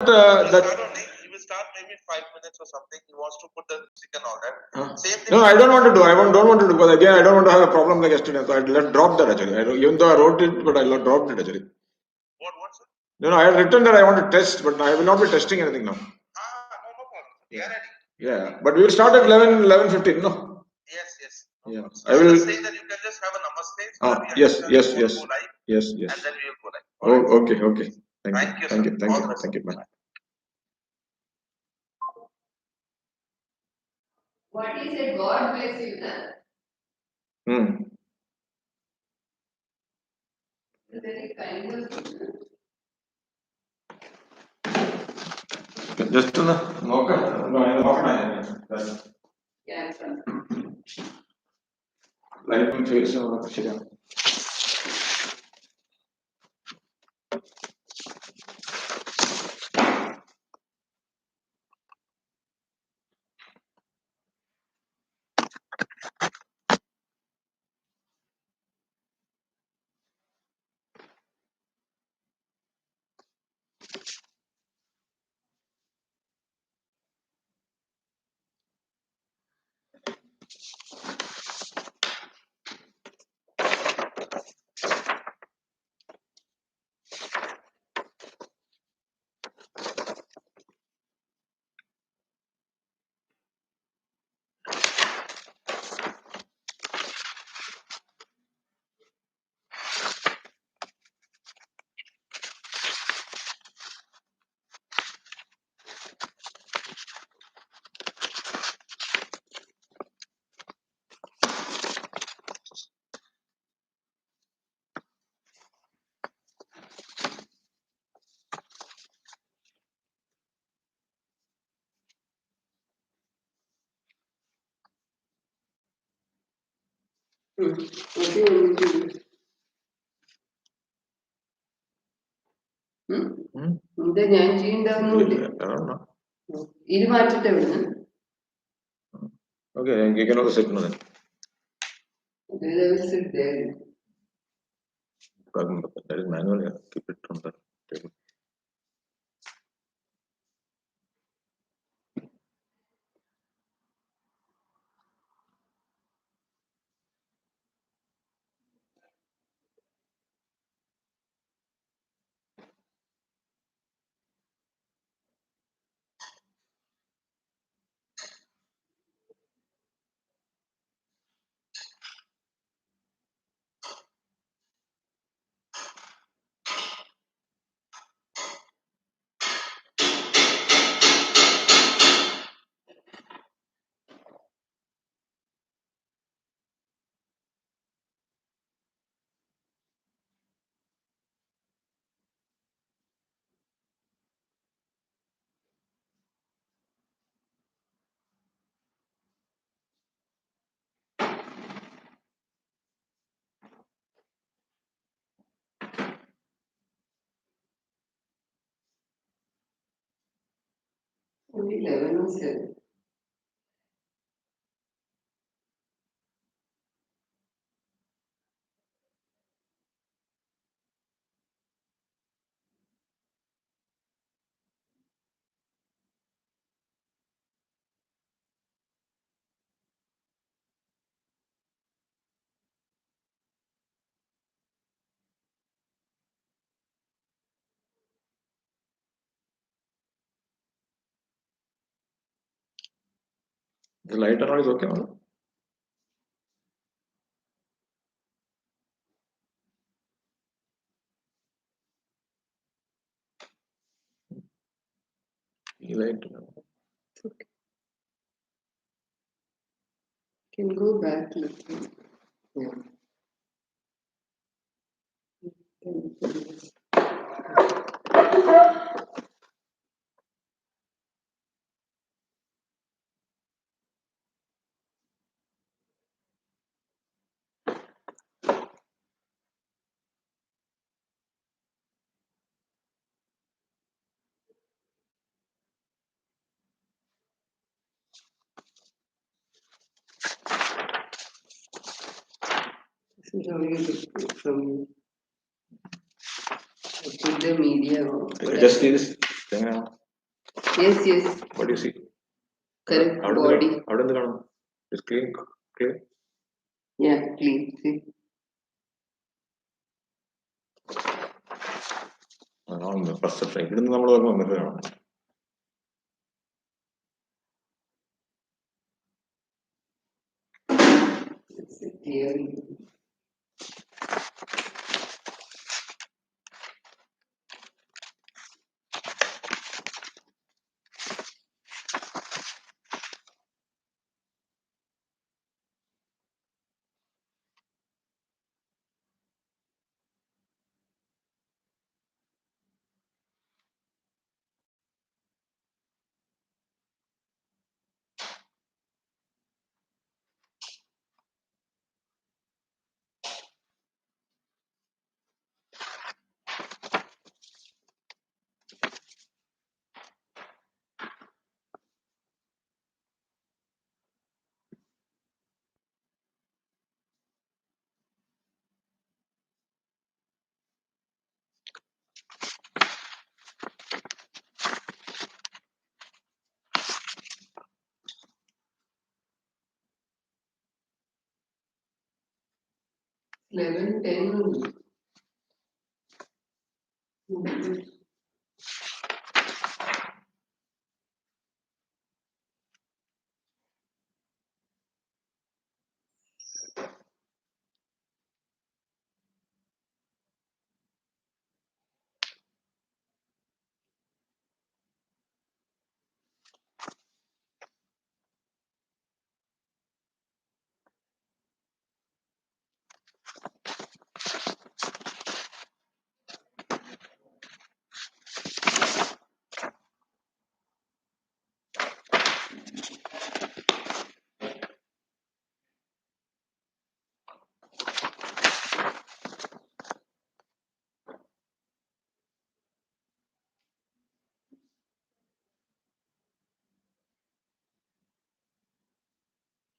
He will start maybe 5 minutes or something. He wants to put the music and all that. Same thing. No, I don't want to do. I don't want to do, because again, I don't want to have a problem like yesterday. So I dropped that actually. Even though I wrote it, but I dropped it actually. What's it? No, I have written that I want to test, but I will not be testing anything now. No problem. We are ready. Yeah, but we will start at 11:15. No. Yes. Yeah, I will say that you can just have a namaste. Yes. Yes. And then we will go live. Oh, okay. Thank you. Thank you. Bye. What is it? God bless you, na? Very kind of you. Just Yeah, life face. What do you want me to do? എന്താ ഞാൻ ചെയ്യണ്ടാവുന്നില്ല ഇത് മാറ്റിട്ട് എവിടുന്ന് Okay, you can also sit now then. sit there. That is manual. Yeah. Keep it on the table. Only 11 or 7. The light and all is okay, no? Light. Okay. Can go back a little. Yeah. This is how you look from to the media. Just see this. Yes, yes. What do you see? Correct. Body. How does it It's clean. Clean. Yeah, clean. See. Perception. ഇവിടുന്ന് നമ്മൾ വന്നിട്ട് കാണാം. It's a theory. Eleven, 10.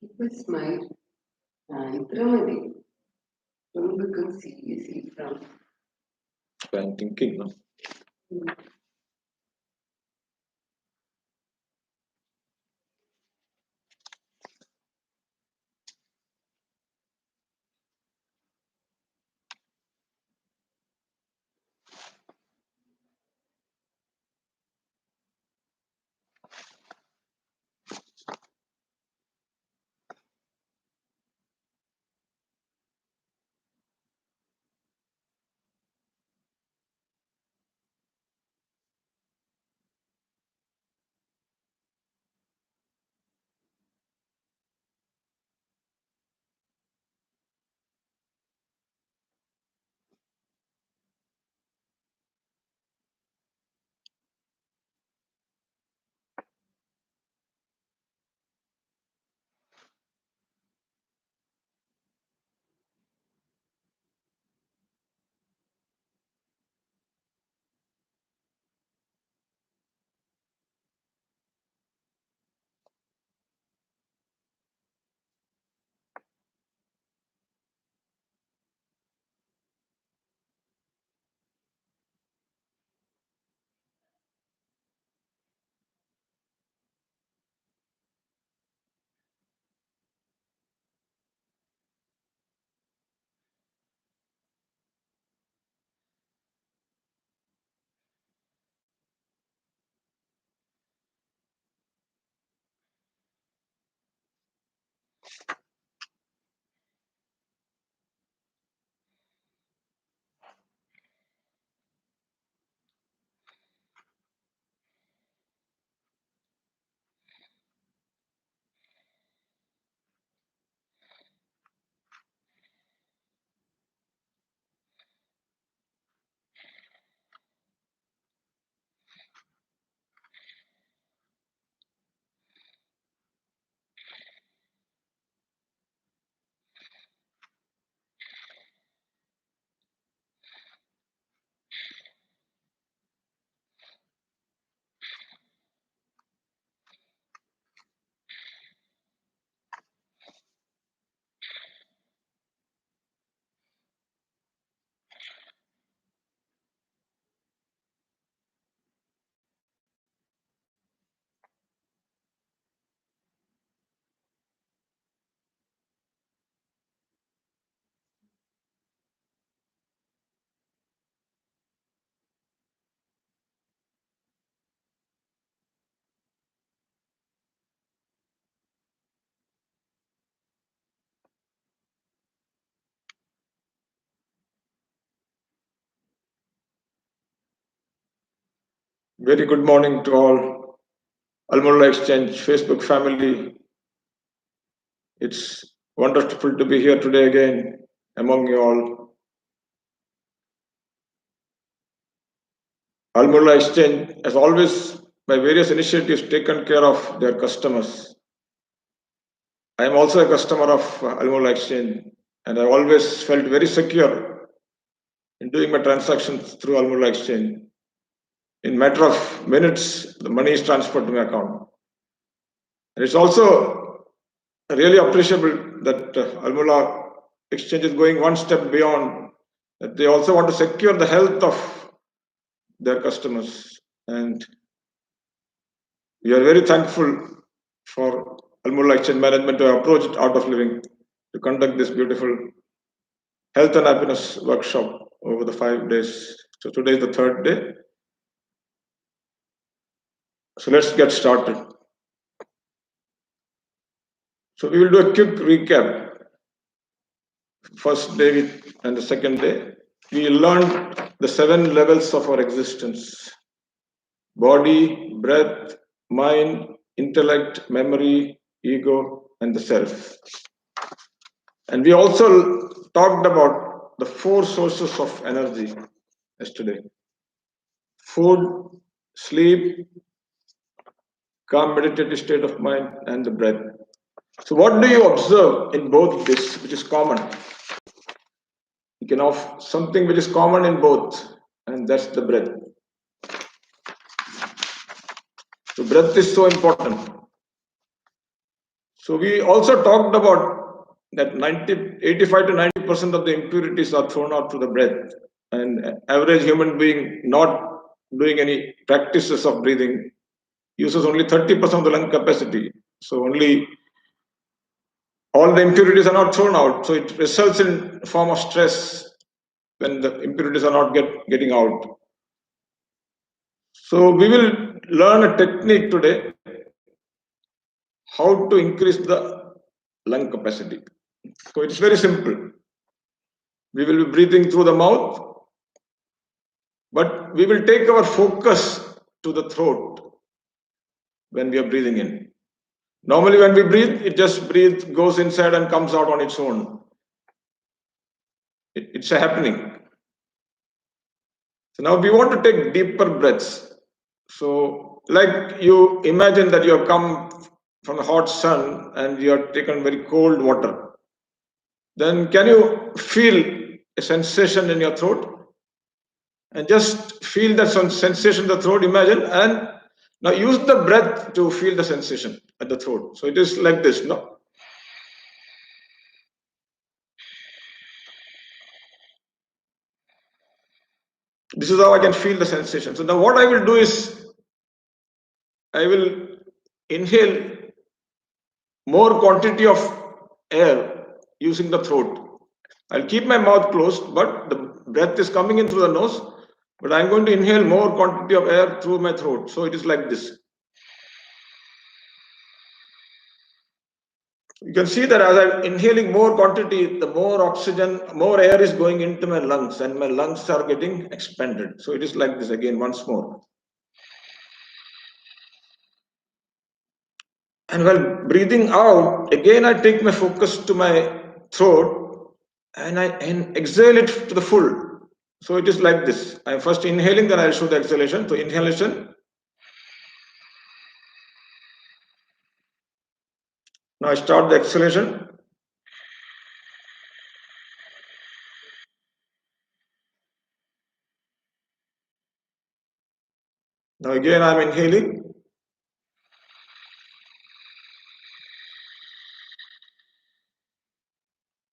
Keep a smile. ഇത്ര മതി. Don't become seriously frown. I'm thinking, no? Very good morning to all. Almolla Exchange Facebook family. It's wonderful to be here today again among you all. Almolla Exchange has always, by various initiatives, taken care of their customers. I am also a customer of Almolla Exchange, and I always felt very secure in doing my transactions through Almolla Exchange. In matter of minutes, the money is transferred to my account. And it's also really appreciable that Almolla Exchange is going one step beyond, that they also want to secure the health of their customers. And we are very thankful for Almolla Exchange management to have approached Art of Living to conduct this beautiful health and happiness workshop over the 5 days. So today is the 3rd day. So let's get started. So we will do a quick recap. First day and the second day, we learned the 7 levels of our existence: body, breath, mind, intellect, memory, ego, and the self. And we also talked about the 4 sources of energy yesterday: food, sleep, calm meditative state of mind, and the breath. So what do you observe in both this, which is common? You can have something which is common in both, and that's the breath. So breath is so important. So we also talked about that 85 to 90% of the impurities are thrown out through the breath, and average human being not doing any practices of breathing uses only 30% of the lung capacity. So only all the impurities are not thrown out. So it results in a form of stress when the impurities are not getting out. So we will learn a technique today, how to increase the lung capacity. So it's very simple. We will be breathing through the mouth, but we will take our focus to the throat when we are breathing in. Normally when we breathe, it just goes inside and comes out on its own. It's a happening. So now we want to take deeper breaths. So like you imagine that you have come from the hot sun and you have taken very cold water. Then can you feel a sensation in your throat? And just feel that sensation in the throat, imagine, and now use the breath to feel the sensation at the throat. So it is like this, no? This is how I can feel the sensation. So now what I will do is, I will inhale more quantity of air using the throat. I'll keep my mouth closed, but the breath is coming in through the nose, but I'm going to inhale more quantity of air through my throat. So it is like this. You can see that as I'm inhaling more quantity, the more oxygen, more air is going into my lungs, and my lungs are getting expanded. So it is like this again, once more. And while breathing out, again I take my focus to my throat and I exhale it to the full. So it is like this. I'm first inhaling, then I'll show the exhalation. So inhalation. Now I start the exhalation. Now again I'm inhaling.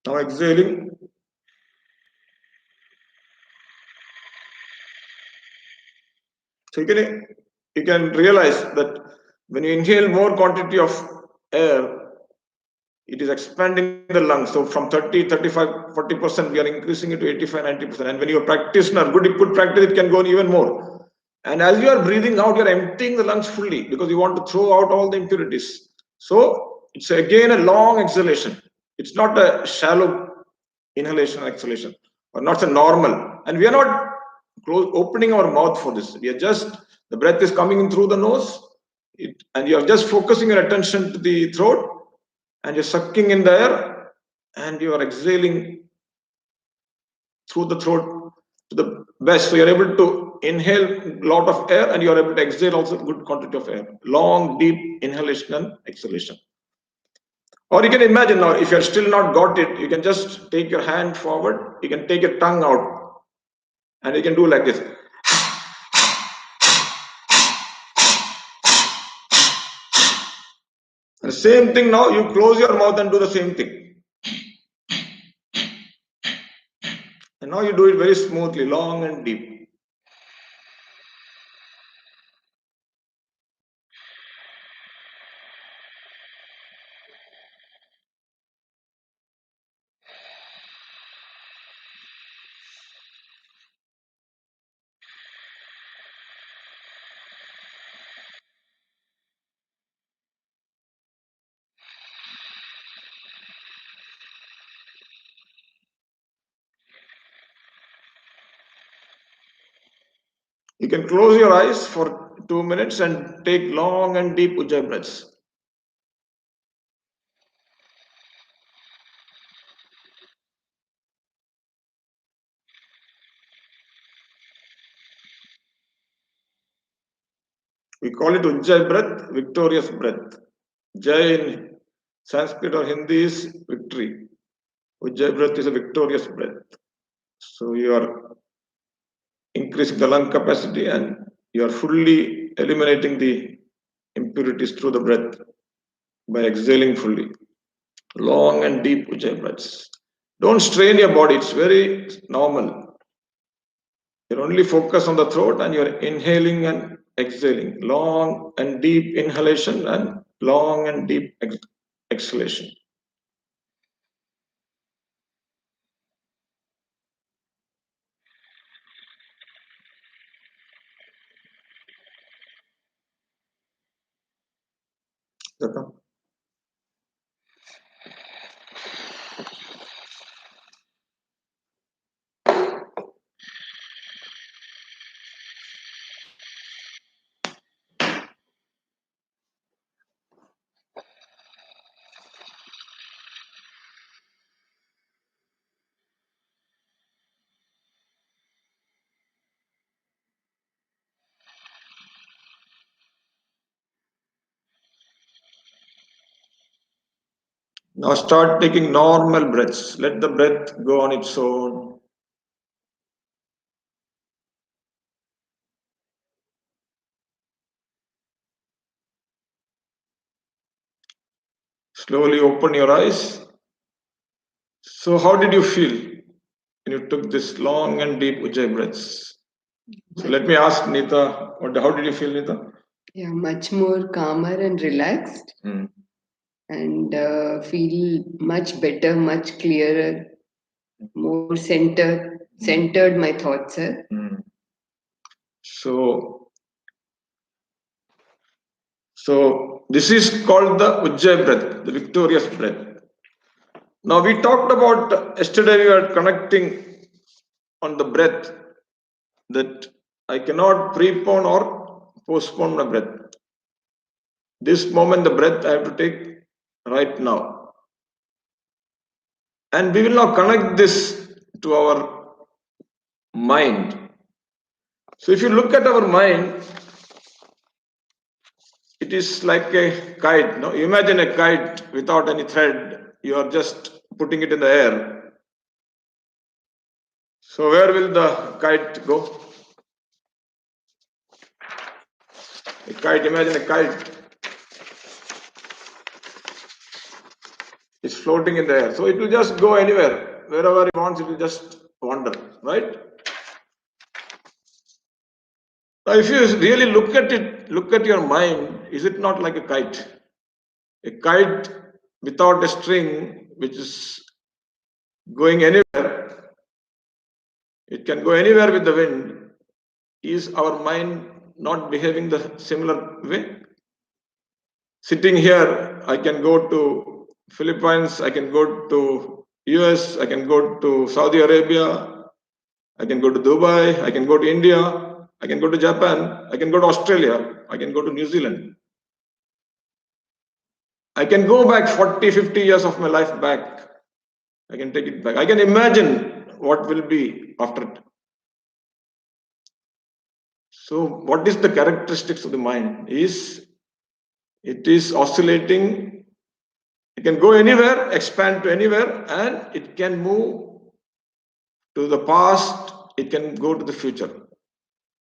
Now exhaling. So you can realize that when you inhale more quantity of air, it is expanding the lungs. So from 30, 35, 40%, we are increasing it to 85, 90%. And when you're a practitioner, good practice, it can go on even more. And as you are breathing out, you're emptying the lungs fully because you want to throw out all the impurities. So it's again a long exhalation. It's not a shallow inhalation and exhalation, or not a normal. And we are not opening our mouth for this. We are just, the breath is coming in through the nose, and you are just focusing your attention to the throat, and you're sucking in the air, and you are exhaling through the throat to the best. So you're able to inhale a lot of air, and you're able to exhale also good quantity of air. Long, deep inhalation and exhalation. Or you can imagine now, if you're still not got it, you can just take your hand forward, you can take your tongue out, and you can do like this. And the same thing now, you close your mouth and do the same thing. And now you do it very smoothly, long and deep. You can close your eyes for 2 minutes and take long and deep Ujjayi breaths. We call it Ujjayi breath, victorious breath. Jai in Sanskrit or Hindi is victory. Ujjayi breath is a victorious breath. So you are increasing the lung capacity and you are fully eliminating the impurities through the breath by exhaling fully. Long and deep Ujjayi breaths. Don't strain your body, it's very normal. You're only focused on the throat and you're inhaling and exhaling. Long and deep inhalation and long and deep exhalation. Now start taking normal breaths. Let the breath go on its own. Slowly open your eyes. So how did you feel when you took this long and deep Ujjayi breaths? So let me ask Neeta, how did you feel, Neeta? Yeah, much more calmer and relaxed, and feel much better, much clearer, more centered my thoughts, sir. So this is called the Ujjayi breath, the victorious breath. Now we talked about, yesterday we were connecting on the breath, that I cannot prepone or postpone my breath. This moment, the breath I have to take right now. And we will now connect this to our mind. So if you look at our mind, it is like a kite. No? Imagine a kite without any thread. You are just putting it in the air. So where will the kite go? A kite, imagine a kite is floating in the air. So it will just go anywhere. Wherever it wants, it will just wander, right? Now if you really look at it, look at your mind, is it not like a kite? A kite without a string, which is going anywhere, it can go anywhere with the wind. Is our mind not behaving the similar way? Sitting here, I can go to Philippines, I can go to US, I can go to Saudi Arabia, I can go to Dubai, I can go to India, I can go to Japan, I can go to Australia, I can go to New Zealand. I can go back 40, 50 years of my life back. I can take it back. I can imagine what will be after it. So what is the characteristics of the mind? It is oscillating. It can go anywhere, expand to anywhere, and it can move to the past. It can go to the future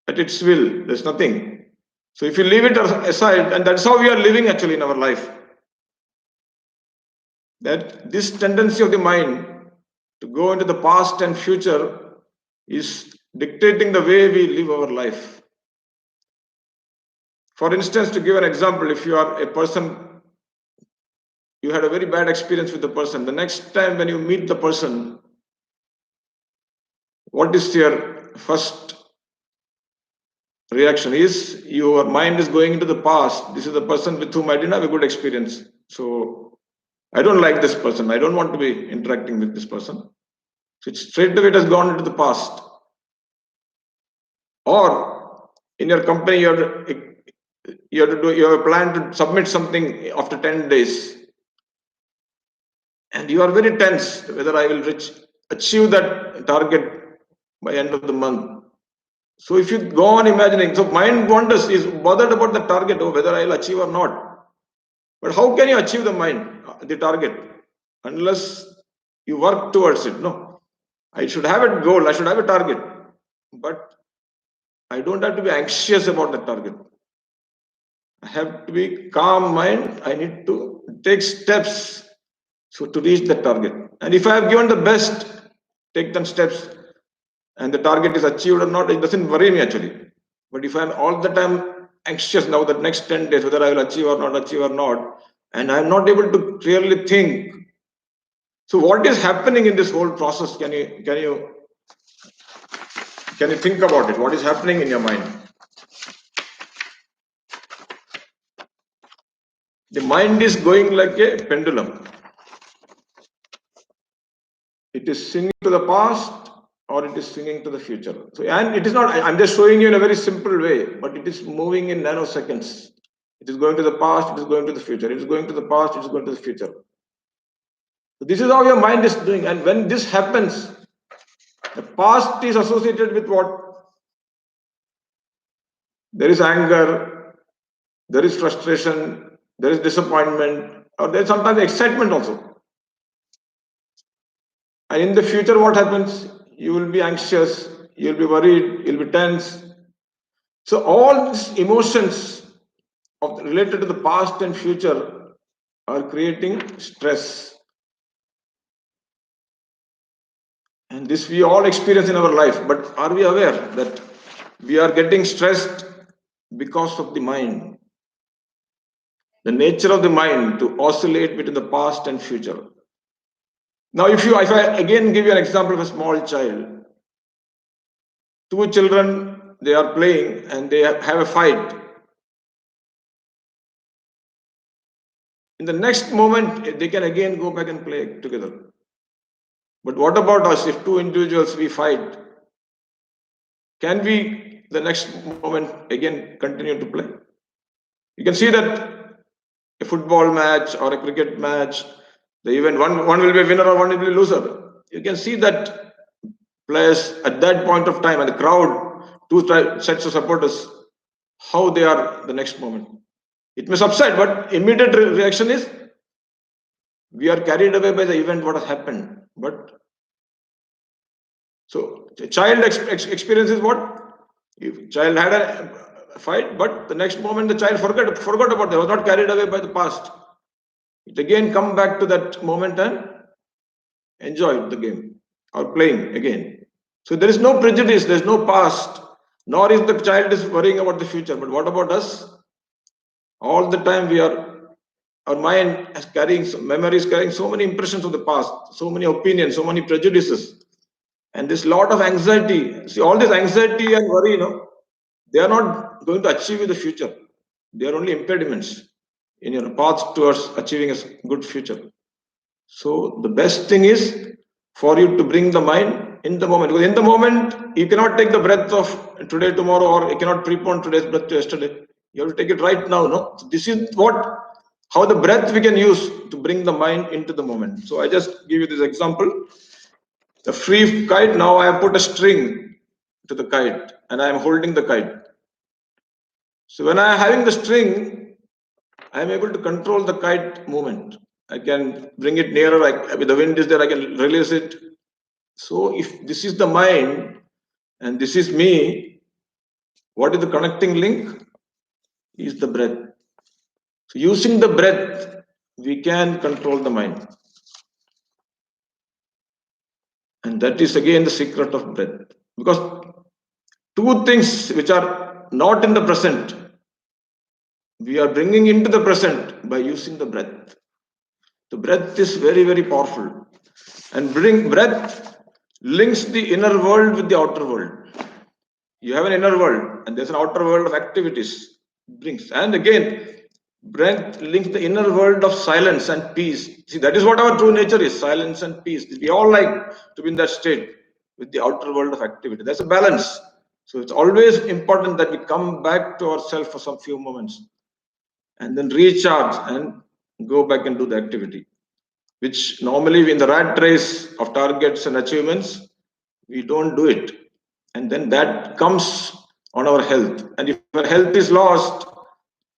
at its will. There's nothing. So if you leave it aside, and that's how we are living actually in our life, that this tendency of the mind to go into the past and future is dictating the way we live our life. For instance, to give an example, if you are a person, you had a very bad experience with the person, the next time when you meet the person, what is your first reaction? Is your mind is going into the past. This is the person with whom I didn't have a good experience, so I don't like this person, I don't want to be interacting with this person. So straight away it has gone into the past. Or in your company, you have a plan to submit something after 10 days, and you are very tense whether I will achieve that target by end of the month. So if you go on imagining, so mind wanders, is bothered about the target, or whether I'll achieve or not. But how can you achieve the target, unless you work towards it? No, I should have a goal, I should have a target, but I don't have to be anxious about the target. I have to be calm mind. I need to take steps to reach the target. And if I have given the best, take them steps, and the target is achieved or not, it doesn't worry me actually. But if I'm all the time anxious now that next 10 days, whether I will achieve or not, and I'm not able to clearly think. So what is happening in this whole process? Can you think about it? What is happening in your mind? The mind is going like a pendulum. It is swinging to the past, or it is swinging to the future. So, and it is not, I'm just showing you in a very simple way, but it is moving in nanoseconds. It is going to the past, it is going to the future. It is going to the past, it is going to the future. So this is how your mind is doing. And when this happens, the past is associated with what? There is anger, there is frustration, there is disappointment, or there is sometimes excitement also. And in the future, what happens? You will be anxious, you'll be worried, you'll be tense. So all these emotions related to the past and future are creating stress. And this we all experience in our life, but are we aware that we are getting stressed because of the mind? The nature of the mind to oscillate between the past and future. Now, if I again give you an example of a small child, two children, they are playing and they have a fight. In the next moment, they can again go back and play together. But what about us? If two individuals we fight, can we the next moment again continue to play? You can see that a football match or a cricket match, the event, one will be a winner or one will be a loser. You can see that players at that point of time and the crowd, two sets of supporters, how they are the next moment. It may subside, but immediate reaction is we are carried away by the event, what has happened. But so the child experiences what? If child had a fight, but the next moment the child forgot about it, was not carried away by the past. It again come back to that moment and enjoy the game or playing again. So there is no prejudice, there is no past, nor is the child is worrying about the future. But what about us? All the time our mind is carrying, memory is carrying so many impressions of the past, so many opinions, so many prejudices, and this lot of anxiety. See, all this anxiety and worry, they are not going to achieve you the future. They are only impediments in your path towards achieving a good future. So the best thing is for you to bring the mind in the moment. Because in the moment, you cannot take the breath of today, tomorrow, or you cannot prepone today's breath to yesterday. You have to take it right now, no? So this is how the breath we can use to bring the mind into the moment. So I just give you this example. The free kite, now I have put a string to the kite and I am holding the kite. So when I am having the string, I am able to control the kite movement. I can bring it nearer, if the wind is there, I can release it. So if this is the mind and this is me, what is the connecting link? Is the breath. So using the breath, we can control the mind. And that is again the secret of breath. Because two things which are not in the present, we are bringing into the present by using the breath. The breath is very, very powerful. And breath links the inner world with the outer world. You have an inner world and there's an outer world of activities. And again, breath links the inner world of silence and peace. See, that is what our true nature is, silence and peace. We all like to be in that state with the outer world of activity. There's a balance. So it's always important that we come back to ourselves for some few moments and then recharge and go back and do the activity, which normally in the rat race of targets and achievements, we don't do it. And then that comes on our health. And if our health is lost,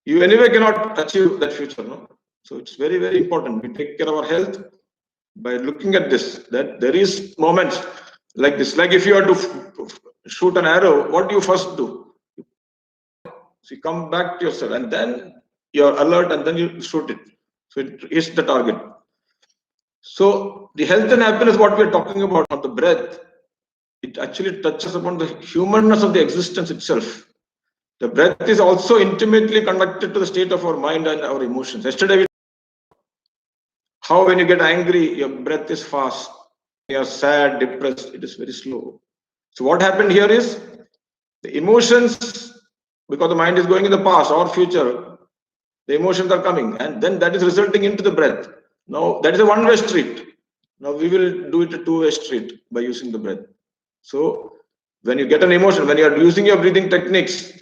you anyway cannot achieve that future. No? So it's very, very important. We take care of our health by looking at this, that there is moments like this. Like if you are to shoot an arrow, what do you first do? So you come back to yourself and then you're alert and then you shoot it. So it is the target. So the health and happiness, what we're talking about on the breath, it actually touches upon the humanness of the existence itself. The breath is also intimately connected to the state of our mind and our emotions. Yesterday, how when you get angry, your breath is fast. You are sad, depressed, it is very slow. So what happened here is the emotions, because the mind is going in the past or future, the emotions are coming and then that is resulting into the breath. Now that is a one-way street. Now we will do it a two-way street by using the breath. So when you get an emotion, when you are using your breathing techniques,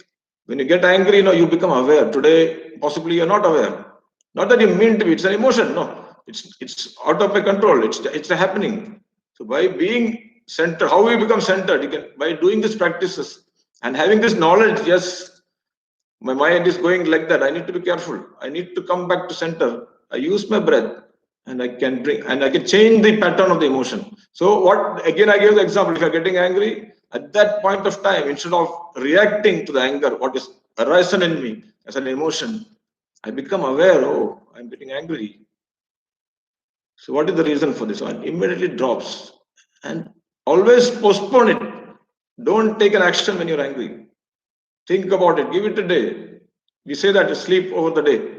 when you get angry, you become aware. Today, possibly you're not aware. Not that you mean to be, it's an emotion. No, it's out of my control. It's happening. So by being centered, how we become centered? You can by doing these practices and having this knowledge. Yes, my mind is going like that. I need to be careful. I need to come back to center. I use my breath, and I can change the pattern of the emotion. So what? Again, I gave the example. If you're getting angry, at that point of time, instead of reacting to the anger, what is arisen in me as an emotion, I become aware, oh, I'm getting angry. So what is the reason for this? One immediately drops. And always postpone it. Don't take an action when you're angry. Think about it. Give it a day. We say that you sleep over the day.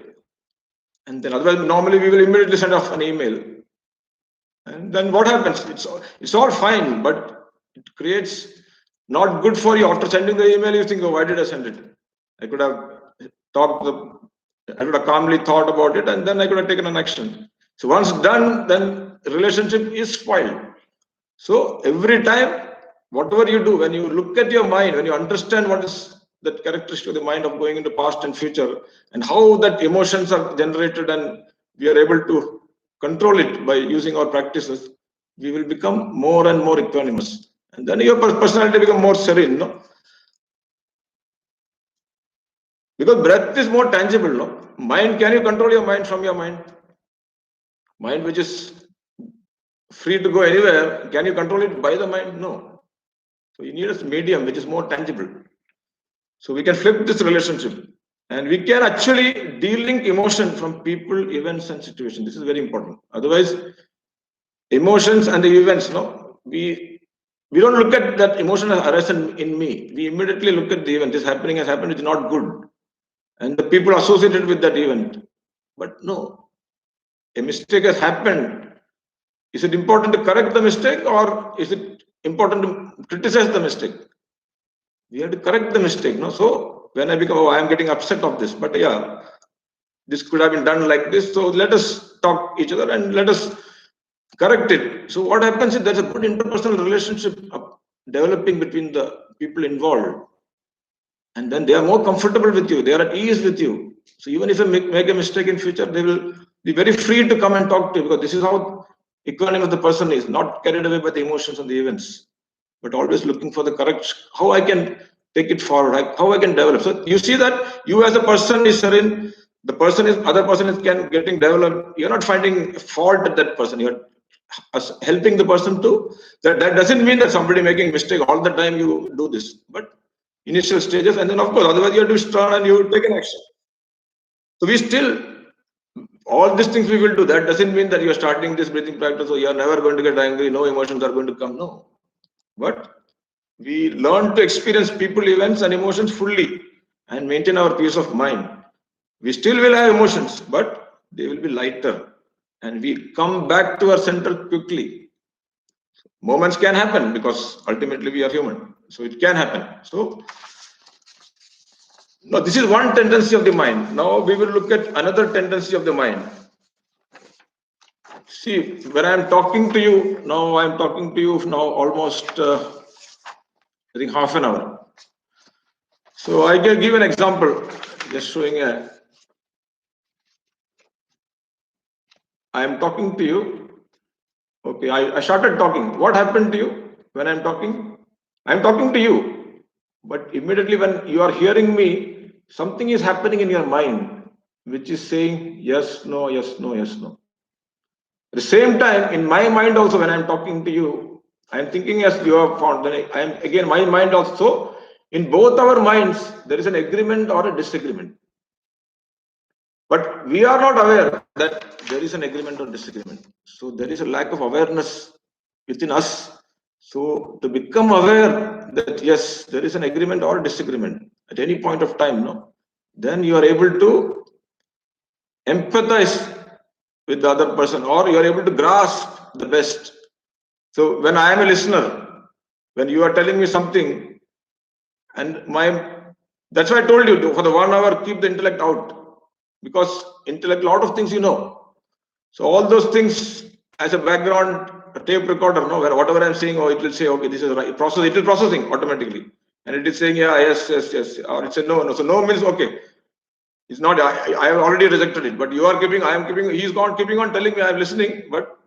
And then otherwise, normally we will immediately send off an email. And then what happens? It's all fine, but it creates not good for you. After sending the email, you think, oh, why did I send it? I could have I could have calmly thought about it and then I could have taken an action. So once done, then relationship is spoiled. So every time, whatever you do, when you look at your mind, when you understand what is that characteristic of the mind of going into past and future and how that emotions are generated and we are able to control it by using our practices, we will become more and more equanimous. And then your personality become more serene, no? Because breath is more tangible, no? Mind, can you control your mind from your mind? Mind which is free to go anywhere, can you control it by the mind? No. So you need a medium which is more tangible. So we can flip this relationship and we can actually de-link emotion from people, events and situations. This is very important. Otherwise, emotions and the events, no, we don't look at that emotion has arisen in me. We immediately look at the event. This happening has happened, it's not good. And the people associated with that event. But no, a mistake has happened. Is it important to correct the mistake or is it important to criticize the mistake? We have to correct the mistake. No? So when I become, oh, I am getting upset of this, but yeah, this could have been done like this. So let us talk each other and let us correct it. So what happens is there's a good interpersonal relationship developing between the people involved, and then they are more comfortable with you. They are at ease with you. So even if you make a mistake in future, they will be very free to come and talk to you, because this is how equanimous the person is, not carried away by the emotions and the events, but always looking for the correct, how I can take it forward, how I can develop. So you see that you as a person is serene, the person is, other person is getting developed. You're not finding fault at that person. You're helping the person to, that doesn't mean that somebody making mistake all the time you do this, but initial stages, and then of course, otherwise you have to start and you take an action. So we still, all these things we will do. That doesn't mean that you are starting this breathing practice, so you are never going to get angry, no emotions are going to come. No. But we learn to experience people, events, and emotions fully and maintain our peace of mind. We still will have emotions, but they will be lighter, and we come back to our center quickly. Moments can happen because ultimately we are human, so it can happen. So now this is one tendency of the mind. Now we will look at another tendency of the mind. See, when I am talking to you now, I am talking to you now almost I think half an hour. So I can give an example, just showing a. I am talking to you. Okay, I started talking. What happened to you when I'm talking? I'm talking to you, but immediately when you are hearing me, something is happening in your mind, which is saying yes, no, yes, no, yes, no. At the same time, in my mind also, when I'm talking to you, I'm thinking as you have found. Then I am again, my mind also. In both our minds, there is an agreement or a disagreement. But we are not aware that there is an agreement or disagreement. So there is a lack of awareness within us. So to become aware that yes, there is an agreement or disagreement at any point of time, no, then you are able to empathize with the other person, or you are able to grasp the best. So when I am a listener, when you are telling me something, and that's why I told you to, for the 1 hour, keep the intellect out, because intellect, a lot of things you know. So all those things as a background, a tape recorder, no, where whatever I'm saying, it will say, okay, this is right. It will processing automatically, and it is saying, yeah, yes, yes, yes, or it's a no, no. So no means okay. It's not. I have already rejected it, but you are keeping. I am keeping. He's gone keeping on telling me I am listening, but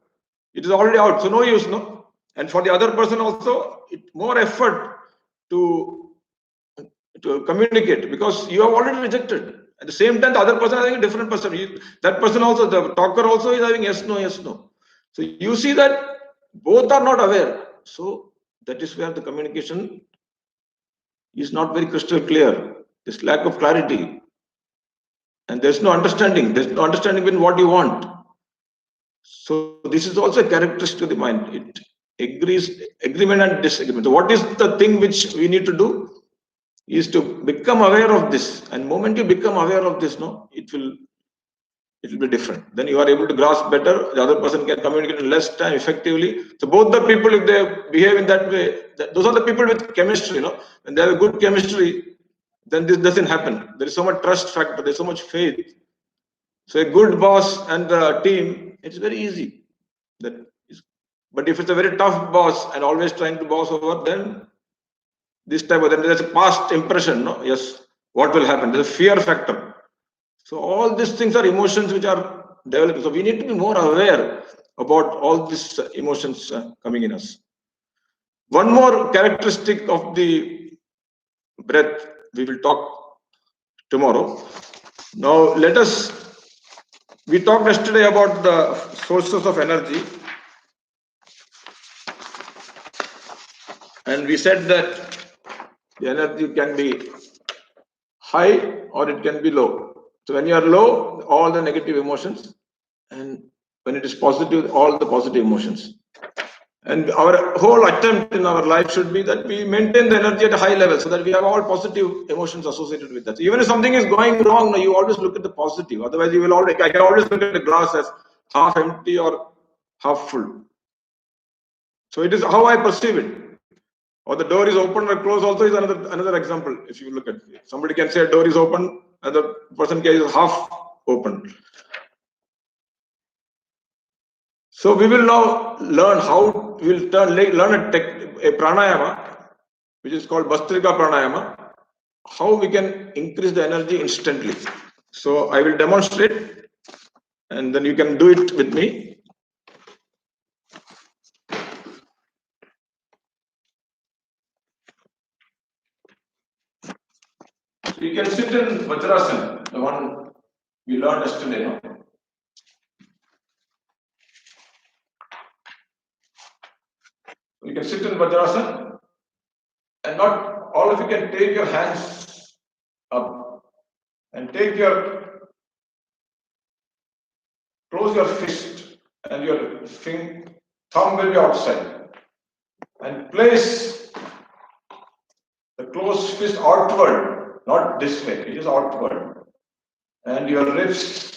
it is already out. So no use, no. And for the other person also, more effort to communicate, because you have already rejected. At the same time, the other person is having a different person. That person also, the talker also is having yes, no, yes, no. So you see that both are not aware. So that is where the communication is not very crystal clear. There's lack of clarity, and there's no understanding. There's no understanding in what you want. So this is also a characteristic of the mind. It agreement and disagreement. So what is the thing which we need to do? Is to become aware of this, and moment you become aware of this, no, it will be different. Then you are able to grasp better. The other person can communicate in less time effectively. So both the people, if they behave in that way, those are the people with chemistry. You know, when they have a good chemistry, then this doesn't happen. There is so much trust factor. There's so much faith. So a good boss and the team, it's very easy. But if it's a very tough boss and always trying to boss over, then this type of, then there's a past impression, no? Yes, what will happen? There's a fear factor. So all these things are emotions which are developing. So we need to be more aware about all these emotions coming in us. One more characteristic of the breath we will talk tomorrow. Now we talked yesterday about the sources of energy. And we said that the energy can be high or it can be low. So when you are low, all the negative emotions, and when it is positive, all the positive emotions. And our whole attempt in our life should be that we maintain the energy at a high level, so that we have all positive emotions associated with that. So even if something is going wrong, you always look at the positive. Otherwise, I can always look at the glass as half empty or half full. So it is how I perceive it. Or the door is open or closed also is another example. If you look at it, somebody can say a door is open, another person can is half open. So we will now learn how we'll learn a pranayama, which is called Bhastrika pranayama, how we can increase the energy instantly. So I will demonstrate, and then you can do it with me. So you can sit in Vajrasana, the one we learned yesterday. No? You can sit in Vajrasana, and not all of you can take your hands up and close your fist, and your thumb will be outside, and place the closed fist outward, not this way, it is outward, and your ribs,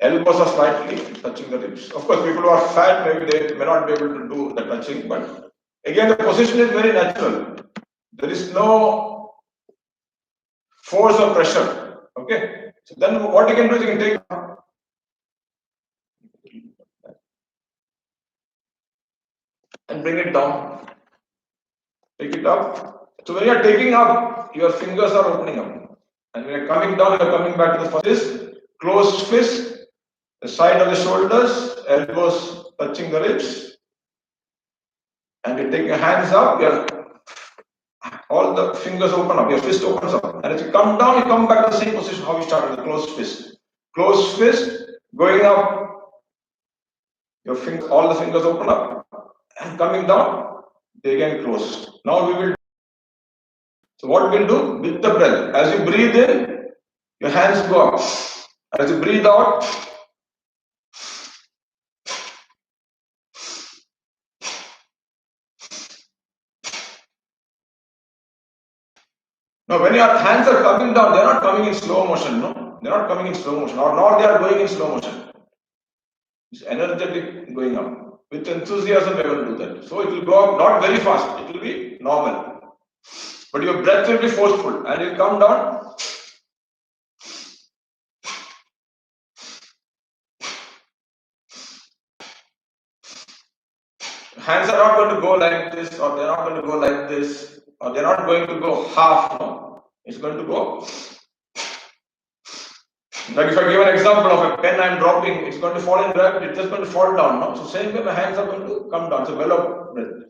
elbows are slightly touching the ribs. Of course, people who are fat, maybe they may not be able to do the touching, but again, the position is very natural. There is no force or pressure. Okay. So then what you can do is you can take and bring it down. Take it up. So when you are taking up, your fingers are opening up. And when you are coming down, you are coming back to the first closed fist, the side of the shoulders, elbows touching the ribs. And you take your hands up, all the fingers open up, your fist opens up. And as you come down, you come back to the same position how you started, the closed fist. Closed fist, going up, your fingers, all the fingers open up, and coming down, they again close. Now we will. So what we'll do with the breath, as you breathe in, your hands go up. As you breathe out, now when your hands are coming down, they are not coming in slow motion, no? They are not coming in slow motion, or nor they are going in slow motion. It's energetic going up. With enthusiasm, we will do that. So it will go up not very fast, it will be normal. But your breath will be forceful, and it will come down. Hands are not going to go like this, or they're not going to go like this, or they're not going to go half. No, it's going to go. Like if I give an example of a pen I'm dropping, it's going to fall in gravity, it's just going to fall down. No? So same way my hands are going to come down. So well up breath.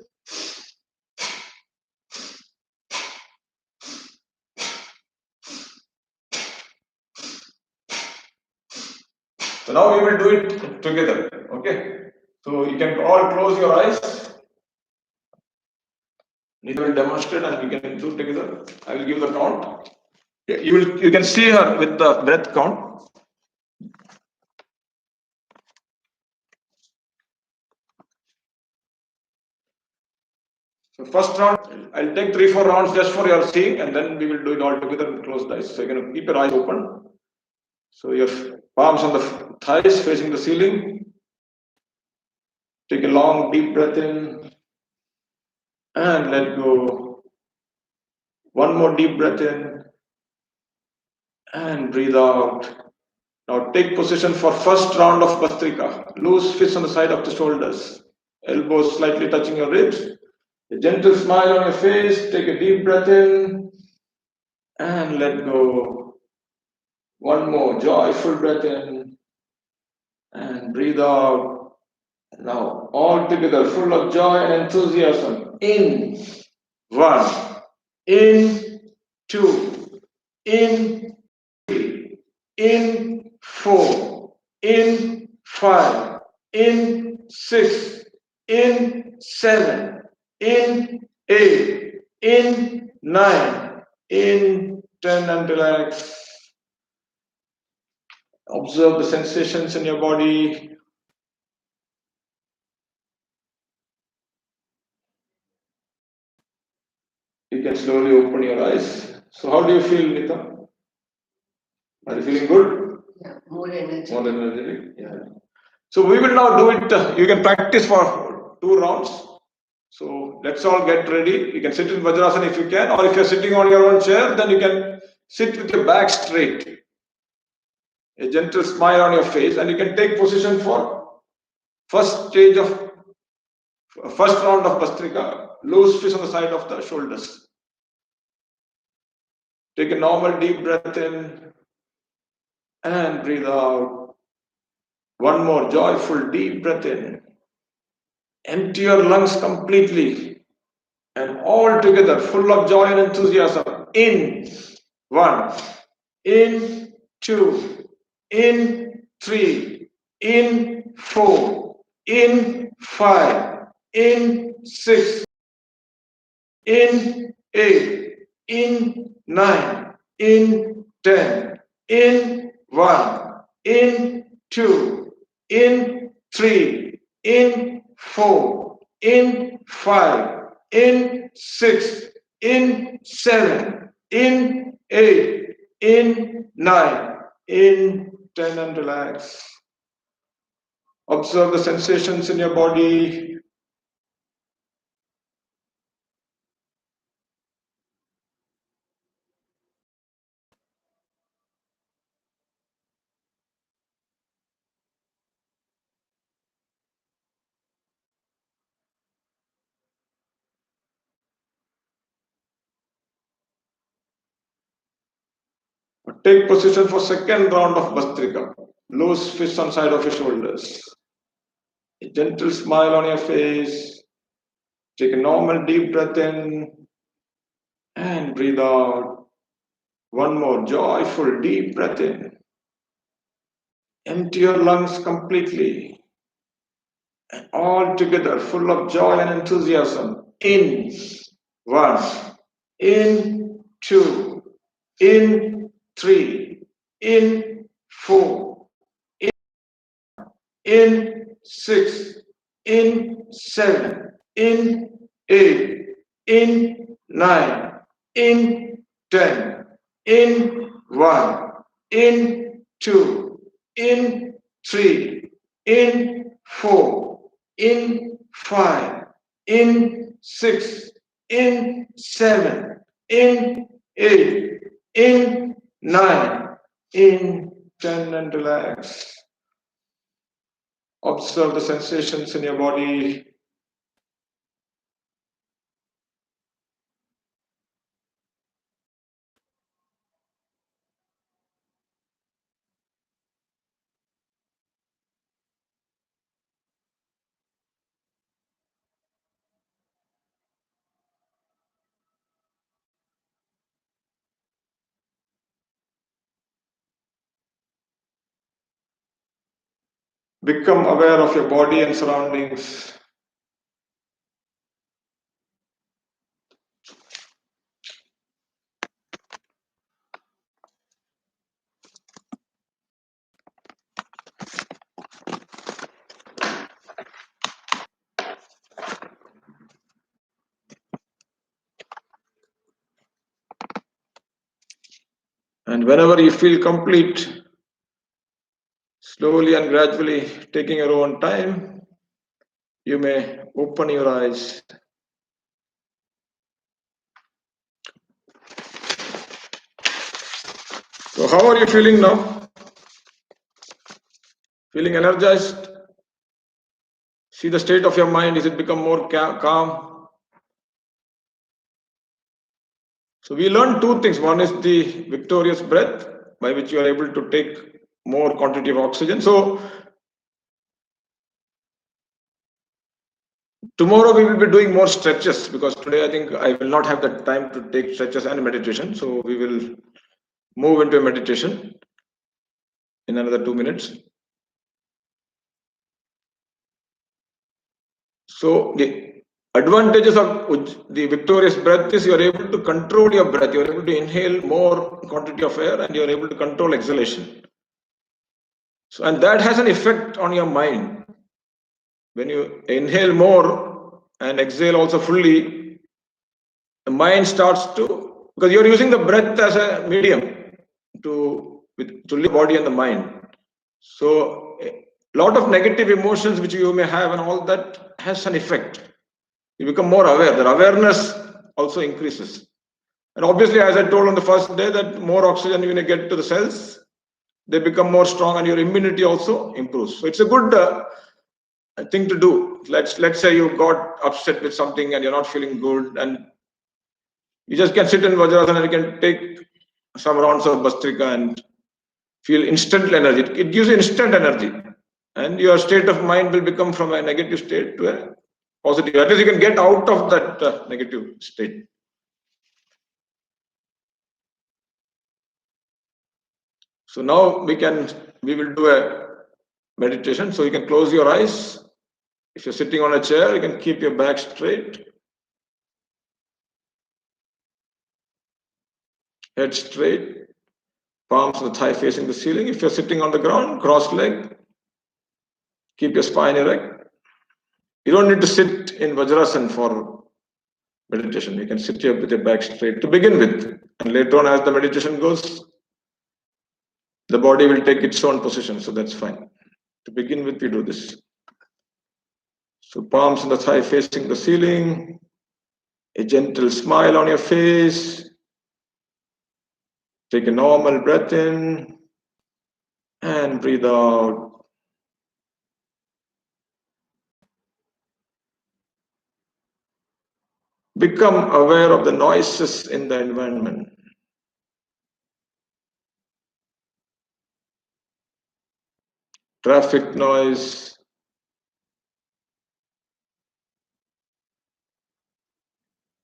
So now we will do it together. Okay. So you can all close your eyes. Nita will demonstrate and we can do together. I will give the count. You can see her with the breath count. So first round, I'll take 3-4 rounds just for your seeing, and then we will do it all together with closed eyes. So you're going to keep your eyes open. So your palms on the thighs facing the ceiling. Take a long deep breath in and let go. One more deep breath in and breathe out. Now take position for first round of Bhastrika. Loose fists on the side of the shoulders. Elbows slightly touching your ribs. A gentle smile on your face. Take a deep breath in and let go. One more joyful breath in and breathe out. Now all together, full of joy and enthusiasm. In 1, in 2, in 3, in 4, in 5, in 6, in 7, in 8, in 9, in 10, and relax. Observe the sensations in your body. You can slowly open your eyes. So how do you feel, Nita? Are you feeling good? Yeah, more energy. More energetic? Yeah. So we will now do it. You can practice for 2 rounds. So let's all get ready. You can sit in Vajrasana if you can, or if you're sitting on your own chair, then you can sit with your back straight. A gentle smile on your face, and you can take position for First round of Bhastrika, loose fist on the side of the shoulders. Take a normal deep breath in and breathe out. One more joyful deep breath in. Empty your lungs completely and all together, full of joy and enthusiasm. In 1, in 2, in 3, in 4, in 5, in 6, in 8, in 9, in 10, in 1, in 2, in 3, in 4, in 5, in 6, in 7, in 8, in 9, in 10, and relax. Observe the sensations in your body. Take position for second round of Bhastrika. Loose fist on side of your shoulders. A gentle smile on your face. Take a normal deep breath in and breathe out. One more joyful deep breath in. Empty your lungs completely. And all together, full of joy and enthusiasm. In 1, in 2, in 3, in 4, in 6, in 7, in 8, in 9, in 10, in 1, in 2, in 3, in 4, in 5, in 6, in 7, in 8, in 9, in 10, and relax. Observe the sensations in your body. Become aware of your body and surroundings. And whenever you feel complete, slowly and gradually, taking your own time, you may open your eyes. So how are you feeling now? Feeling energized? See the state of your mind. Is it become more calm? So we learned two things. One is the victorious breath, by which you are able to take more quantity of oxygen. So tomorrow we will be doing more stretches, because today I think I will not have the time to take stretches and meditation. So we will move into a meditation in another 2 minutes. So the advantages of the victorious breath is you are able to control your breath. You are able to inhale more quantity of air and you are able to control exhalation. So, and that has an effect on your mind. When you inhale more and exhale also fully, the mind starts to, because you're using the breath as a medium to live the body and the mind. So a lot of negative emotions which you may have and all that has an effect. You become more aware. The awareness also increases. And obviously, as I told on the first day, that more oxygen you get to the cells, they become more strong and your immunity also improves. So it's a good a thing to do. Let's say you got upset with something and you're not feeling good, and you just can sit in Vajrasana and you can take some rounds of Bhastrika and feel instant energy. It gives you instant energy, and your state of mind will become from a negative state to a positive. At least you can get out of that negative state. So now we will do a meditation. So you can close your eyes. If you're sitting on a chair, you can keep your back straight, head straight, palms of the thigh facing the ceiling. If you're sitting on the ground, cross leg, keep your spine erect. You don't need to sit in Vajrasana for meditation. You can sit here with your back straight to begin with. And later on, as the meditation goes, the body will take its own position. So that's fine. To begin with, we do this. So palms on the thigh facing the ceiling, a gentle smile on your face. Take a normal breath in and breathe out. Become aware of the noises in the environment. Traffic noise,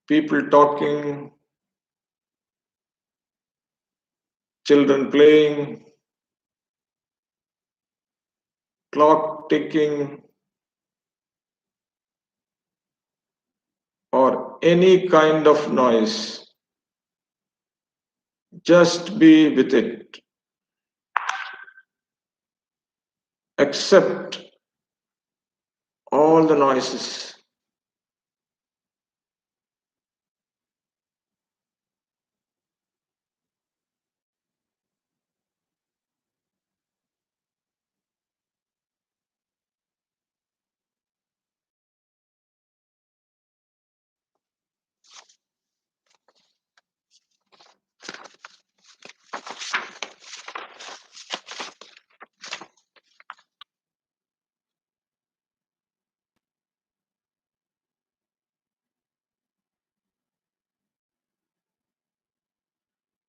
people talking, children playing, clock ticking, or any kind of noise. Just be with it. Accept all the noises.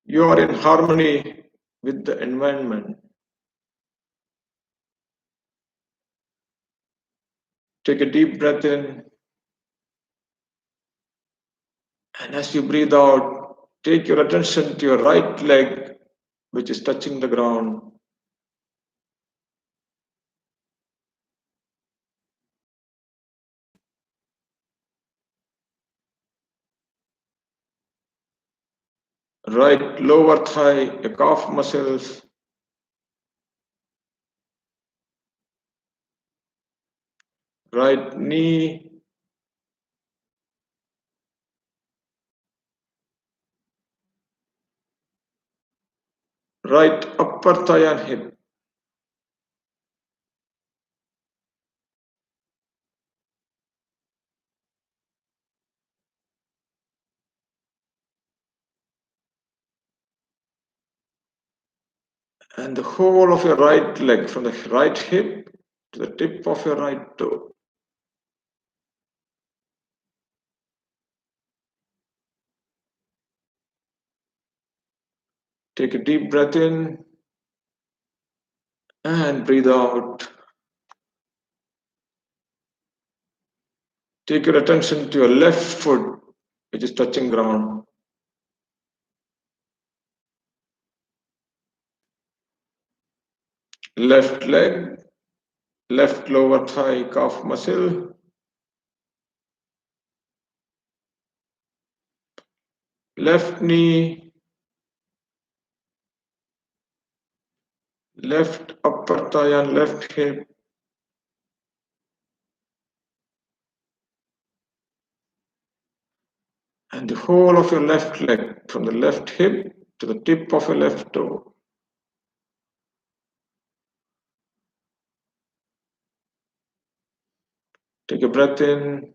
You are in harmony with the environment. Take a deep breath in. And as you breathe out, take your attention to your right leg, which is touching the ground. Right lower thigh, your calf muscles. Right knee. Right upper thigh and hip. And the whole of your right leg, from the right hip to the tip of your right toe. Take a deep breath in and breathe out. Take your attention to your left foot, which is touching ground. Left leg, left lower thigh, calf muscle. Left knee, left upper thigh and left hip. And the whole of your left leg, from the left hip to the tip of your left toe. Take a breath in.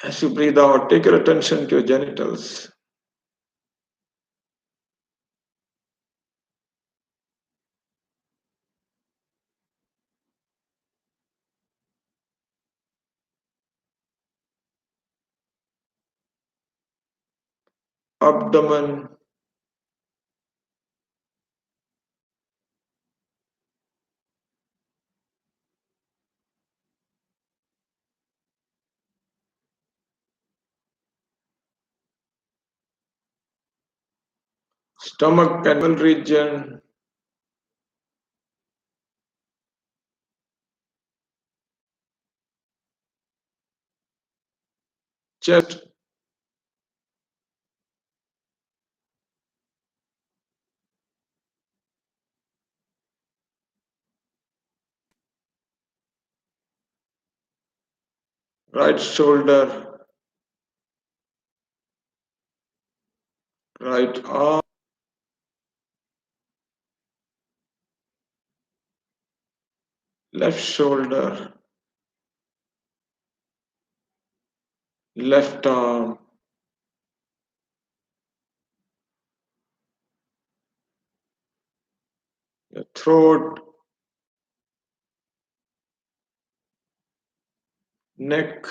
As you breathe out, take your attention to your genitals. abdomen, stomach canal region, chest, right shoulder, right arm, left shoulder, left arm, your throat, neck,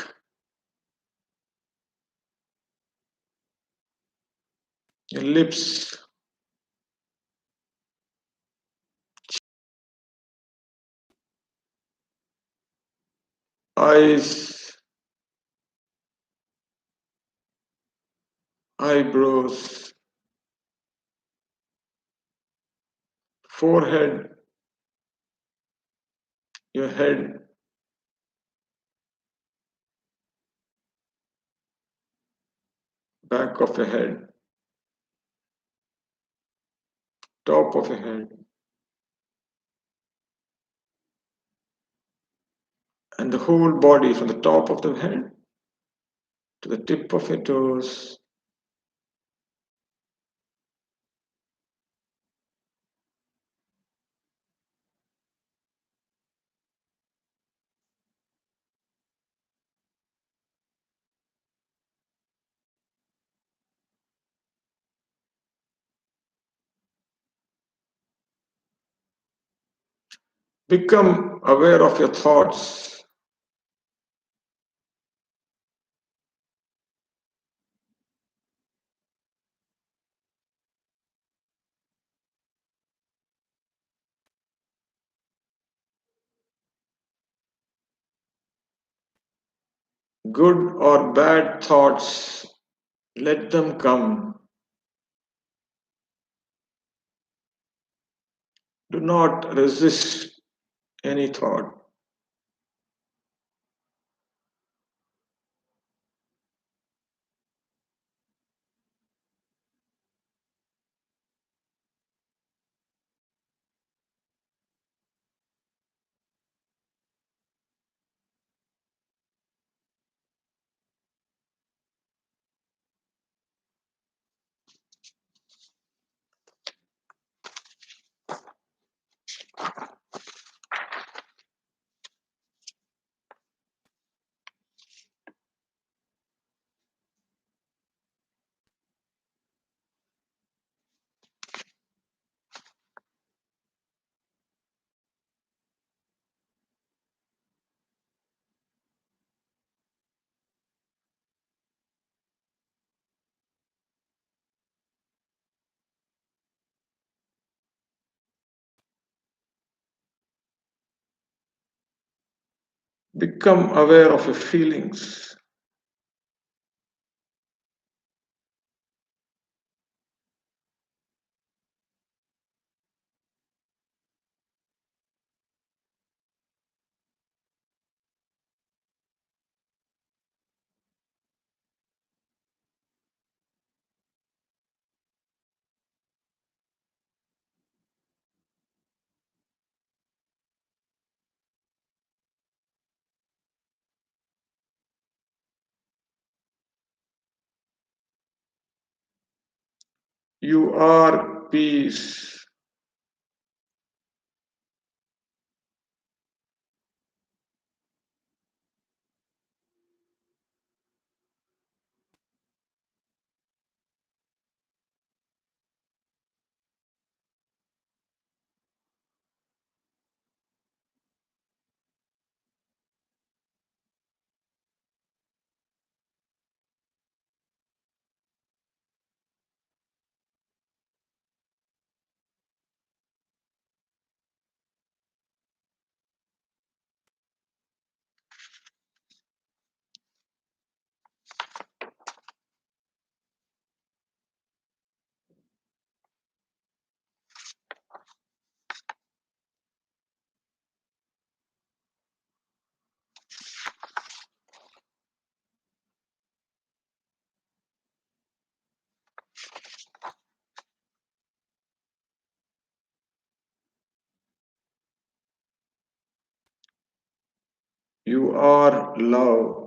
your lips, eyes, eyebrows, forehead, your head, back of your head, top of your head, and the whole body from the top of the head to the tip of your toes. Become aware of your thoughts. Good or bad thoughts, let them come. Do not resist any thought. Become aware of your feelings. You are peace. You are love.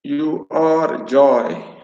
You are joy.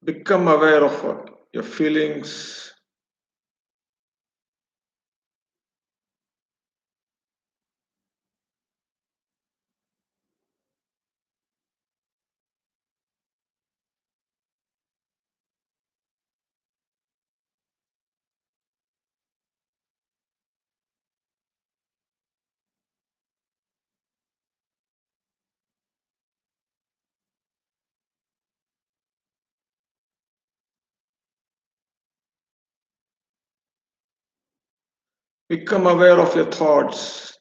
Become aware of your feelings. Become aware of your thoughts.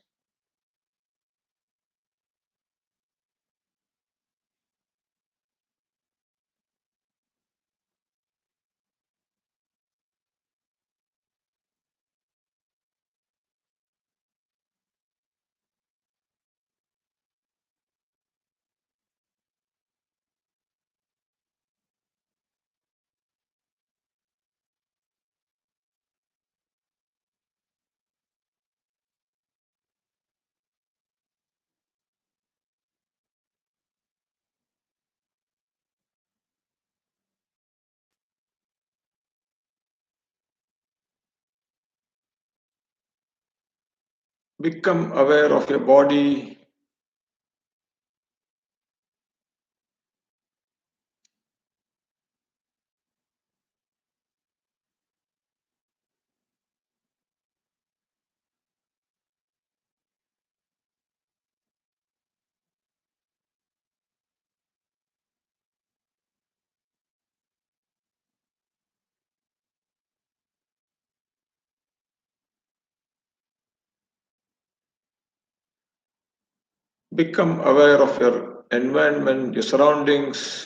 Become aware of your body. Become aware of your environment, your surroundings.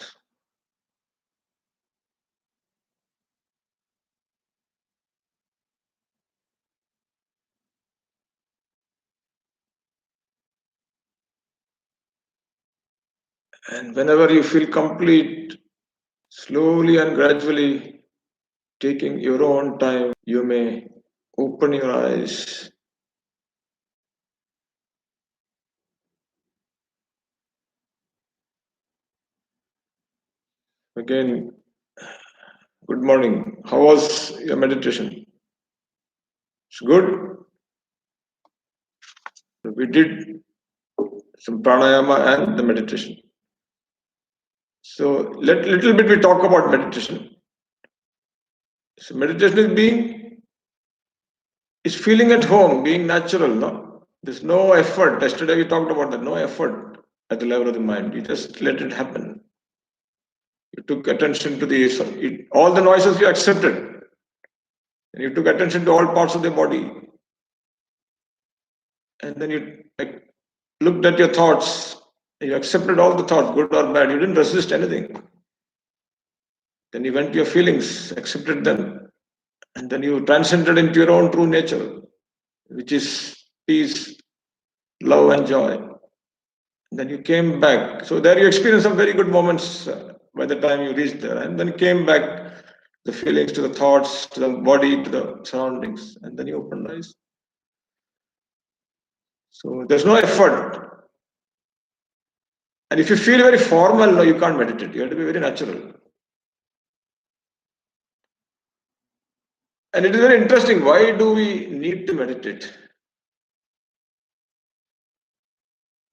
And whenever you feel complete, slowly and gradually, taking your own time, you may open your eyes. Again, good morning. How was your meditation? It's good. We did some pranayama and the meditation. So little bit we talk about meditation. So meditation is feeling at home, being natural. No, there's no effort. Yesterday we talked about that. No effort at the level of the mind. You just let it happen. You took attention to all the noises you accepted, and you took attention to all parts of the body, and then you looked at your thoughts, you accepted all the thoughts, good or bad, you didn't resist anything. Then you went to your feelings, accepted them, and then you transcended into your own true nature, which is peace, love, and joy. And then you came back. So there you experienced some very good moments by the time you reached there, and then came back, the feelings to the thoughts, to the body, to the surroundings, and then you opened eyes. So there's no effort. And if you feel very formal, no, you can't meditate. You have to be very natural. And it is very interesting. Why do we need to meditate?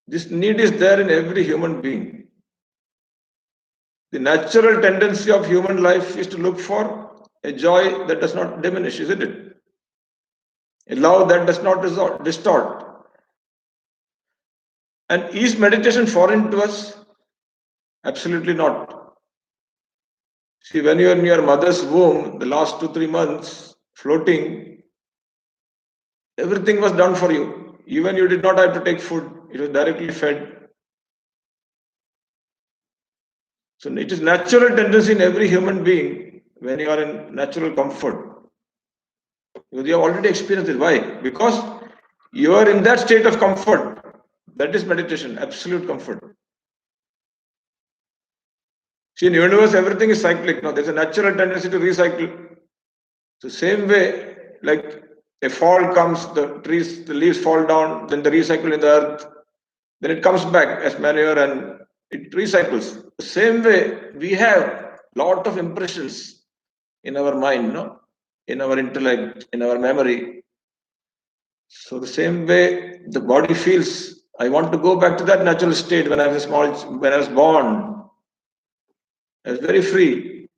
This need is there in every human being. The natural tendency of human life is to look for a joy that does not diminish, isn't it? A love that does not distort. And is meditation foreign to us? Absolutely not. See, when you are in your mother's womb, the last 2-3 months, floating, everything was done for you. Even you did not have to take food. It was directly fed. So it is natural tendency in every human being when you are in natural comfort. You have already experienced it. Why? Because you are in that state of comfort. That is meditation, absolute comfort. See, in the universe, everything is cyclic. Now, there's a natural tendency to recycle. So same way, like a fall comes, the leaves fall down, then they recycle in the earth, then it comes back as manure and it recycles. The same way, we have lot of impressions in our mind, no? In our intellect, in our memory. So the same way the body feels, I want to go back to that natural state when I was born. I was very free.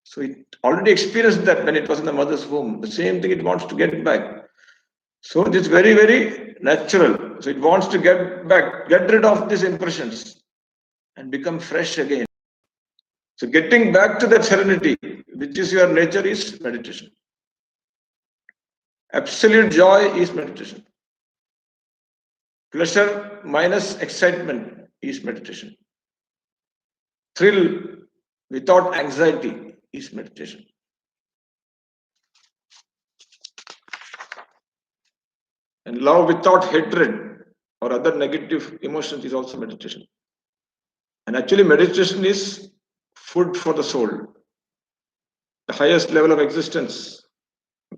So it already experienced that when it was in the mother's womb. The same thing it wants to get back. So it's very, very natural. So it wants to get back, get rid of these impressions and become fresh again. So getting back to that serenity, which is your nature, is meditation. Absolute joy is meditation. Pleasure minus excitement is meditation. Thrill without anxiety is meditation. And love without hatred or other negative emotions is also meditation. And actually, meditation is food for the soul. The highest level of existence.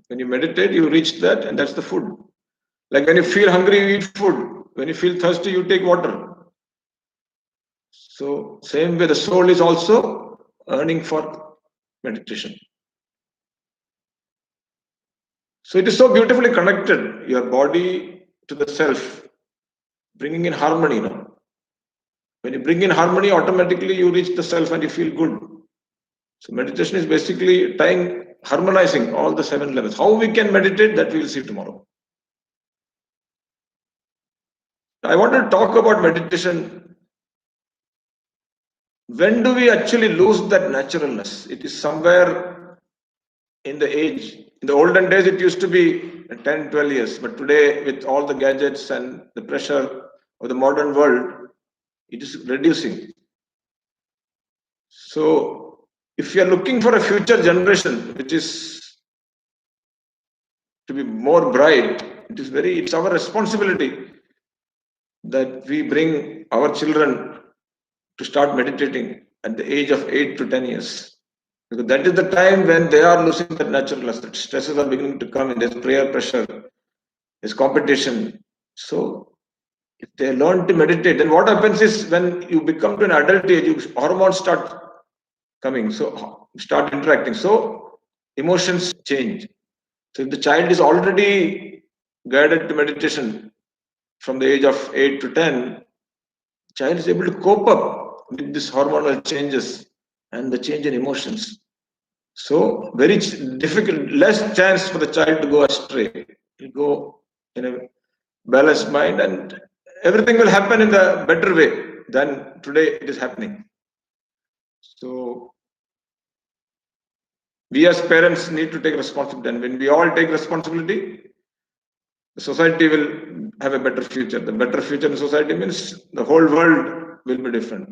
When you meditate, you reach that, and that's the food. Like when you feel hungry, you eat food. When you feel thirsty, you take water. So, same way, the soul is also earning for meditation. So it is so beautifully connected, your body to the self, bringing in harmony now. When you bring in harmony, automatically you reach the self and you feel good. So meditation is basically harmonizing all the 7 levels. How we can meditate, that we will see tomorrow. I want to talk about meditation. When do we actually lose that naturalness? It is somewhere in the age. In the olden days, it used to be 10, 12 years. But today, with all the gadgets and the pressure of the modern world, it is reducing. So, if you are looking for a future generation, which is to be more bright, it's our responsibility that we bring our children to start meditating at the age of 8 to 10 years. Because that is the time when they are losing that naturalness, that stresses are beginning to come in, there's prayer pressure, there's competition. So if they learn to meditate, then what happens is when you become to an adult age, hormones start coming, so start interacting. So emotions change. So if the child is already guided to meditation from the age of 8 to 10, the child is able to cope up with these hormonal changes and the change in emotions. So very difficult, less chance for the child to go astray. He'll go in a balanced mind and everything will happen in the better way than today it is happening. So we as parents need to take responsibility, and when we all take responsibility, the society will have a better future. The better future in society means the whole world will be different.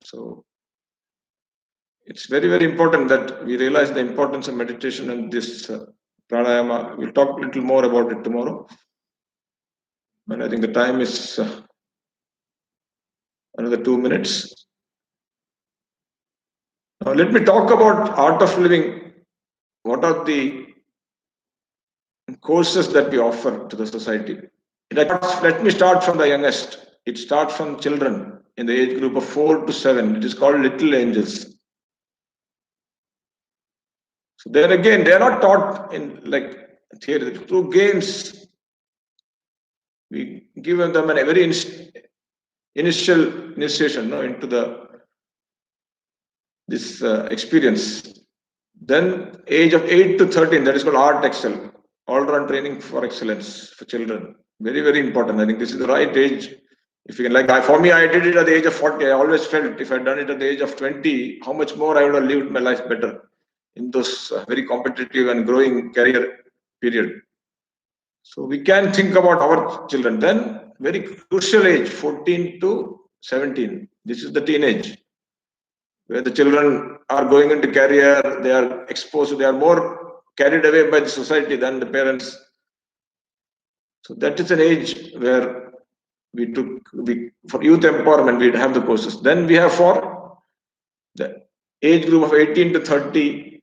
So it's very, very important that we realize the importance of meditation and this pranayama. We'll talk a little more about it tomorrow. And I think the time is another 2 minutes. Now let me talk about art of living. What are the courses that we offer to the society? Let me start from the youngest. It starts from children in the age group of 4 to 7. It is called Little Angels. So there again, they are not taught in like theory. Through games, we give them a very initial initiation into this experience. Then age of 8 to 13, that is called Art Excel, all-round training for excellence for children. Very, very important. I think this is the right age. If you can, for me, I did it at the age of 40. I always felt if I'd done it at the age of 20, how much more I would have lived my life better in those very competitive and growing career period. So we can think about our children. Then very crucial age, 14 to 17. This is the teenage, where the children are going into career, they are exposed, they are more carried away by the society than the parents. So that is an age where for youth empowerment, we have the courses. Then we have for the age group of 18 to 30,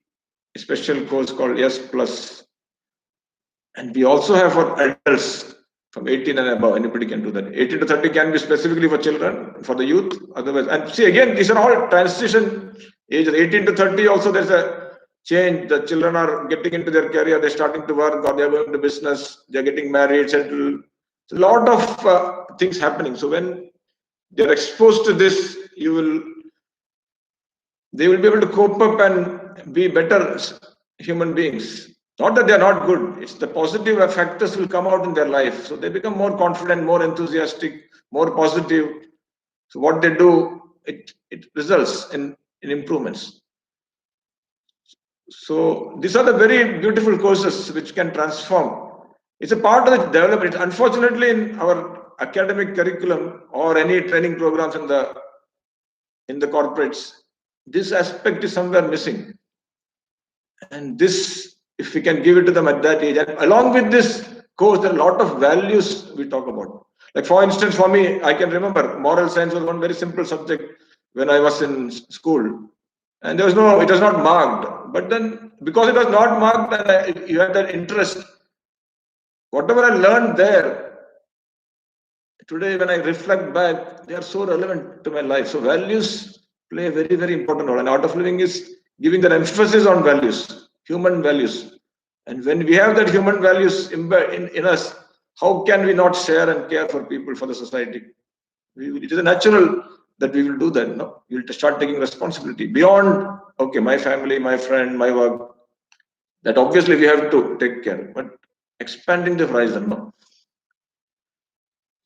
a special course called S Plus. And we also have for adults from 18 and above. Anybody can do that. 18 to 30 can be specifically for children, for the youth. Otherwise, and see again, these are all transition ages. 18 to 30 also there's a change. The children are getting into their career, they're starting to work, or they're going to business, they're getting married, settled. So a lot of things happening. So when they're exposed to this, they will be able to cope up and be better human beings. Not that they're not good, it's the positive factors will come out in their life. So they become more confident, more enthusiastic, more positive. So what they do, it results in improvements. So these are the very beautiful courses which can transform. It's a part of the development. Unfortunately, in our academic curriculum or any training programs in the corporates, this aspect is somewhere missing. And this, if we can give it to them at that age, and along with this course, there are a lot of values we talk about. Like for instance, for me, I can remember moral science was one very simple subject when I was in school. And it was not marked. But then, because it was not marked, and you had that interest, whatever I learned there, today when I reflect back, they are so relevant to my life. So values play a very, very important role. And art of living is giving that emphasis on values, human values. And when we have that human values in us, how can we not share and care for people, for the society? It is natural that we will do that. No, we will start taking responsibility beyond, okay, my family, my friend, my work. That obviously we have to take care, but expanding the horizon. No?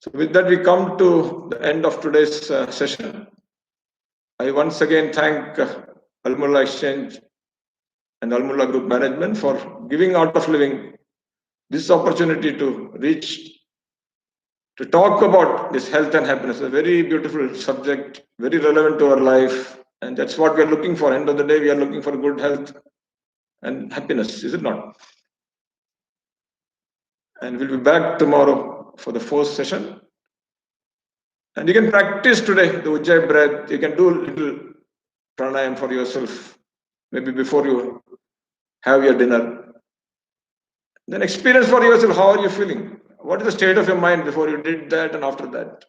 So with that, we come to the end of today's session. I once again thank Almulla Exchange and Almulla Group Management for giving Art of Living this opportunity to talk about this health and happiness. A very beautiful subject, very relevant to our life. And that's what we are looking for. End of the day, we are looking for good health and happiness, is it not? And we'll be back tomorrow for the fourth session. And you can practice today the Ujjayi breath. You can do a little pranayam for yourself, maybe before you have your dinner. Then experience for yourself, how are you feeling? What is the state of your mind before you did that and after that?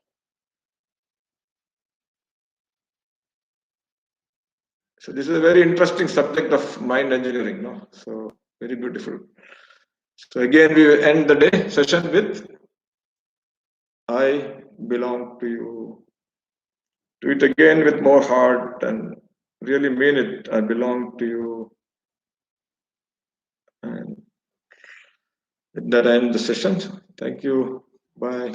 So this is a very interesting subject of mind engineering, no? So very beautiful. So again, we will end the day session with I belong to you. Do it again with more heart and really mean it. I belong to you. And with that, I end the session. Thank you. Bye.